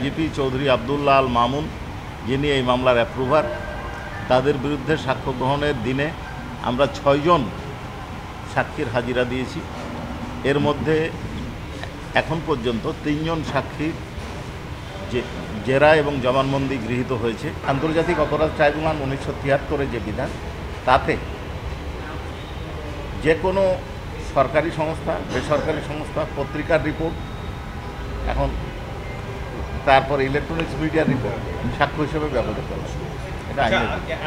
GP Chowdhury Abdullah Al Mamun, যিনি এই মামলার অ্যাপ্রুভার, তাদের বিরুদ্ধে সাক্ষ্য গ্রহণের দিনে আমরা 6 জন সাক্ষীর হাজিরা দিয়েছি। এর মধ্যে এখন পর্যন্ত 3 জন সাক্ষীর জেরা এবং জবানবন্দি গৃহীত হয়েছে। আন্তর্জাতিক অপরাধ ট্রাইব্যুনাল 1973-এর যে বিধান, তাতে যে কোনো সরকারি সংস্থা, বেসরকারি সংস্থা, পত্রিকার রিপোর্ট, এখন তারপর ইলেকট্রনিক্স মিডিয়ার রিপোর্ট সাক্ষ্য হিসেবে ব্যবহৃত হবে। এটা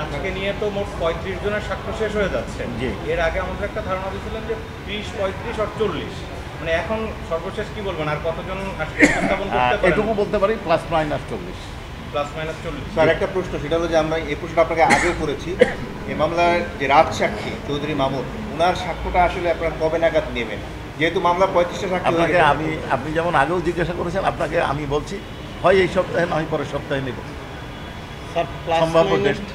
আজকে নিয়ে তো মোট 35 জনের সাক্ষ্য শেষ হয়ে যাচ্ছে। জি, এর আগে আমাদের একটা ধারণা দিয়েছিলেন যে 30, 35 আর 40, মানে এখন সর্বশেষ কি বলবেন, আর কতজন উপস্থাপন করতে পারেন? এটুকু বলতে পারি +- 40। +- 40। স্যার, একটা প্রশ্ন, সেটা হলো যে আমরা এই প্রশ্নটা আপনাকে আগেও করেছি, এই মামলার যে রাজসাক্ষী চৌধুরী মামুন, ওনার সাক্ষ্যটা আসলে আপনারা কবে নাগাদ নেবেন? যেহেতু মামলা 35টা সাক্ষী আপনাকে আপনি যেমন আগেও জিজ্ঞাসা করেছেন, আপনাকে আমি বলছি হয় এই সপ্তাহে নয় পরের সপ্তাহে নেব। স্যার, +-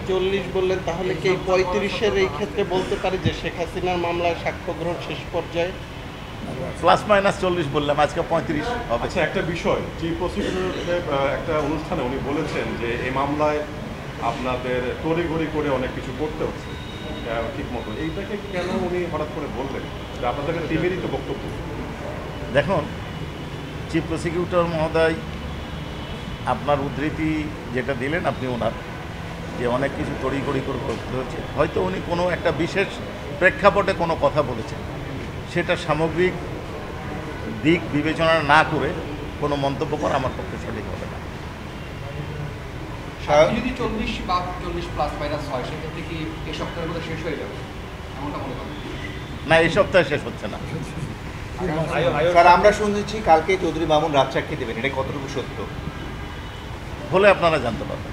40 বললেন, তাহলে কি 35-এর এই ক্ষেত্রে বলতে পারি যে শেখ হাসিনার মামলায় সাক্ষ্য গ্রহণ শেষ পর্যায়ে? +- 40 বললাম, আজকে 35 হবে। আচ্ছা, একটা বিষয়, চিফ প্রসিকিউটরের একটা অনুষ্ঠানে উনি বলেছেন যে এই মামলায় আপনাদের তড়িঘড়ি করে অনেক কিছু করতে হচ্ছে ঠিক মতো। এইটাকে কেন উনি হঠাৎ করে বললেন? যে আপনাদের টিমেরই তো বক্তব্য। দেখুন, চিফ প্রসিকিউটর মহোদয় আপনার উদ্ধৃতি যেটা দিলেন আপনি ওনার, যে অনেক কিছু তড়িঘড়ি করে করতে হচ্ছে, হয়তো উনি কোনো একটা বিশেষ প্রেক্ষাপটে কোনো কথা বলেছেন, সেটা সামগ্রিক দিক বিবেচনা না করে কোনো মন্তব্য করা আমার পক্ষে সঠিক হবে না। যদি 40 বা 40 ± হয়, সেক্ষেত্রে কি এই সপ্তাহের মধ্যে শেষ হয়ে যাবে এমনটা মনে করেন? না, এই সপ্তাহে শেষ হচ্ছে না। স্যার, আমরা শুনেছি কালকে চৌধুরী মামুন রাজসাক্ষী দেবেন, এটা কতটুকু সত্য? হলে আপনারা জানতে পারবেন।